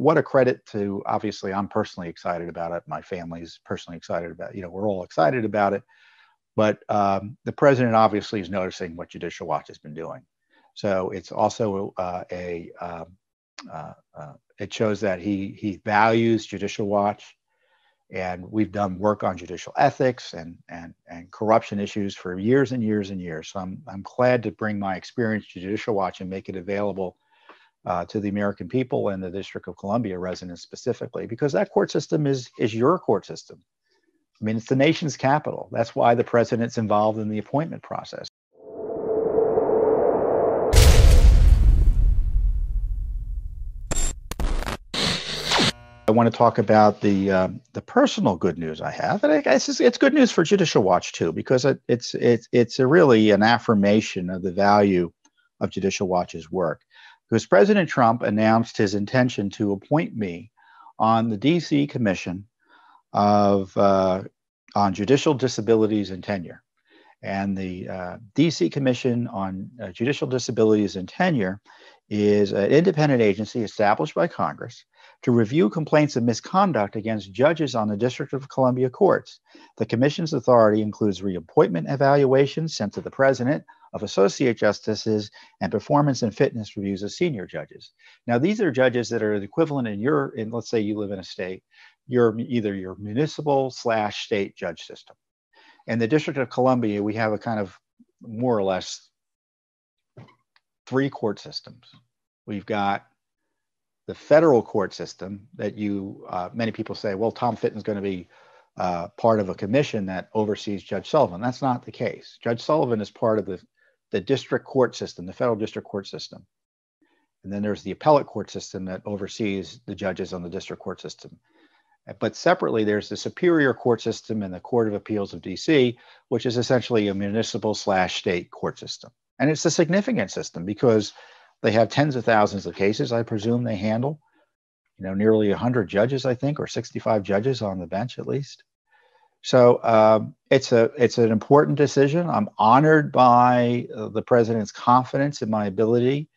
what a credit to, obviously, I'm personally excited about it. My family's personally excited about it. We're all excited about it. But the president obviously is noticing what Judicial Watch has been doing. So it's also it shows that he values Judicial Watch, and we've done work on judicial ethics and corruption issues for years and years and years. So I'm glad to bring my experience to Judicial Watch and make it available to the American people and the District of Columbia residents specifically, because that court system is your court system. I mean, it's the nation's capital. That's why the president's involved in the appointment process. I want to talk about the personal good news I have, and I guess it's good news for Judicial Watch too, because it's really an affirmation of the value of Judicial Watch's work. Because President Trump announced his intention to appoint me on the D.C. Commission on Judicial Disabilities and Tenure, and the D.C. Commission on Judicial Disabilities and Tenure is an independent agency established by Congress to review complaints of misconduct against judges on the District of Columbia courts. The commission's authority includes reappointment evaluations sent to the president of associate justices and performance and fitness reviews of senior judges. Now, these are judges that are the equivalent in let's say you live in a state, you're either your municipal/state judge system. In the District of Columbia, we have a kind of more or less 3 court systems. We've got the federal court system that many people say, well, Tom Fitton's going to be part of a commission that oversees Judge Sullivan. That's not the case. Judge Sullivan is part of the district court system, the federal district court system. And then there's the appellate court system that oversees the judges on the district court system. But separately, there's the Superior Court system and the Court of Appeals of DC, which is essentially a municipal/state court system. And it's a significant system because they have tens of thousands of cases, I presume they handle, nearly 100 judges, I think, or 65 judges on the bench at least. So it's an important decision. I'm honored by the president's confidence in my ability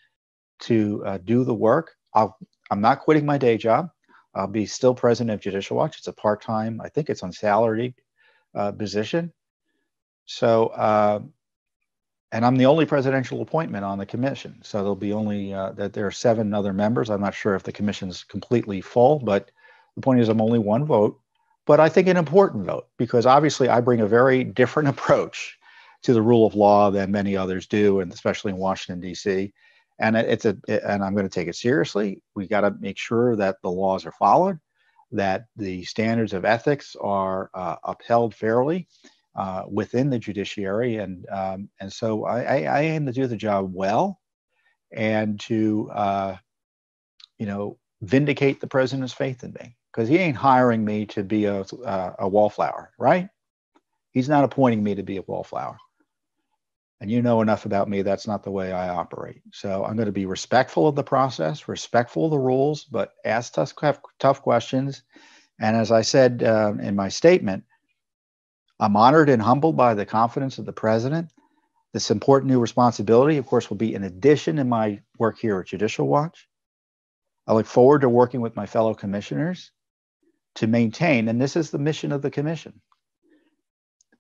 to do the work. I'm not quitting my day job. I'll be still president of Judicial Watch. It's a part-time, I think it's unsalaried position. So, and I'm the only presidential appointment on the commission. So there'll be only, that there are 7 other members. I'm not sure if the commission's completely full, but the point is I'm only 1 vote, but I think an important vote, because obviously I bring a very different approach to the rule of law than many others do, and especially in Washington, D.C. And and I'm going to take it seriously. We got to make sure that the laws are followed, that the standards of ethics are upheld fairly within the judiciary, and so I aim to do the job well, and to vindicate the president's faith in me, because he ain't hiring me to be a wallflower, right? He's not appointing me to be a wallflower. And you know enough about me, that's not the way I operate. So I'm going to be respectful of the process, respectful of the rules, but ask tough questions. And as I said in my statement, I'm honored and humbled by the confidence of the president. This important new responsibility, of course, will be in addition to my work here at Judicial Watch. I look forward to working with my fellow commissioners to maintain, and this is the mission of the commission,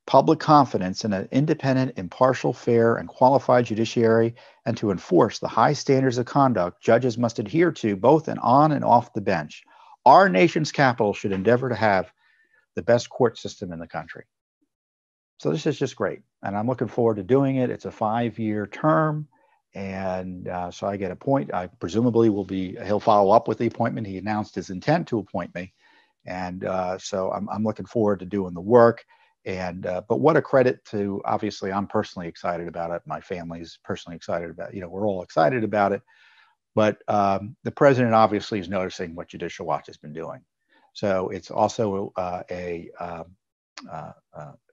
public confidence in an independent, impartial, fair, and qualified judiciary, and to enforce the high standards of conduct judges must adhere to both on and off the bench. Our nation's capital should endeavor to have the best court system in the country. So this is just great, and I'm looking forward to doing it. It's a 5-year term, and so I get a point. I presumably he'll follow up with the appointment. He announced his intent to appoint me, and so I'm looking forward to doing the work. And but what a credit to, obviously, I'm personally excited about it. My family's personally excited about it. We're all excited about it. But the president obviously is noticing what Judicial Watch has been doing. So it's also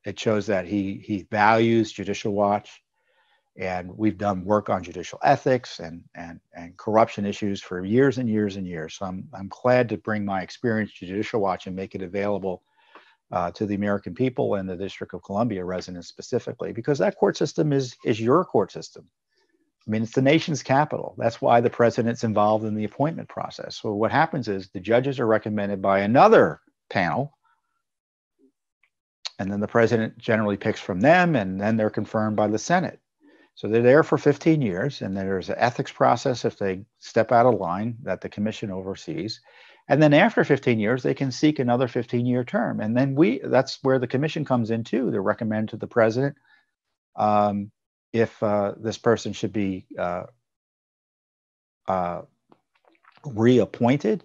it shows that he values Judicial Watch, and we've done work on judicial ethics and corruption issues for years and years and years. So I'm glad to bring my experience to Judicial Watch and make it available to the American people and the District of Columbia residents specifically, because that court system is your court system. I mean, it's the nation's capital. That's why the president's involved in the appointment process. So what happens is the judges are recommended by another panel, and then the president generally picks from them, and then they're confirmed by the Senate. So they're there for 15 years, and there's an ethics process if they step out of line that the commission oversees. And then after 15 years, they can seek another 15-year term. And then that's where the commission comes in too, to recommend to the president if this person should be reappointed.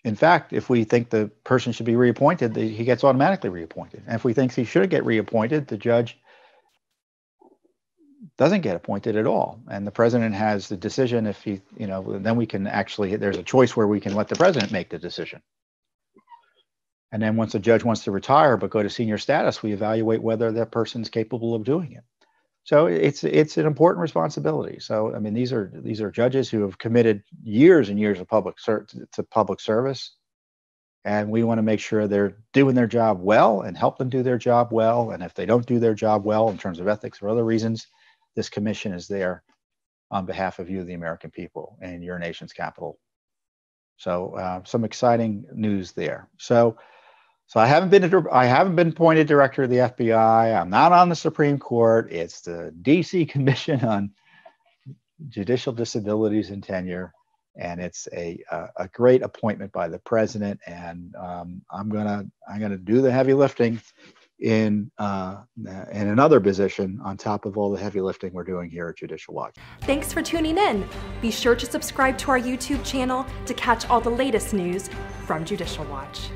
In fact, if we think the person should be reappointed, he gets automatically reappointed. And if we think he should get reappointed, the judge doesn't get appointed at all. And the president has the decision. If he, then we can actually, there's a choice where we can let the president make the decision. And then once a judge wants to retire but go to senior status, we evaluate whether that person's capable of doing it. So it's an important responsibility. So I mean, these are judges who have committed years and years of public service, and we want to make sure they're doing their job well and help them do their job well. And if they don't do their job well in terms of ethics or other reasons, this commission is there on behalf of you, the American people, and your nation's capital. So some exciting news there. So I haven't been appointed director of the FBI. I'm not on the Supreme Court. It's the DC Commission on Judicial Disabilities and Tenure, and it's a great appointment by the president. And I'm gonna do the heavy lifting in another position on top of all the heavy lifting we're doing here at Judicial Watch. Thanks for tuning in. Be sure to subscribe to our YouTube channel to catch all the latest news from Judicial Watch.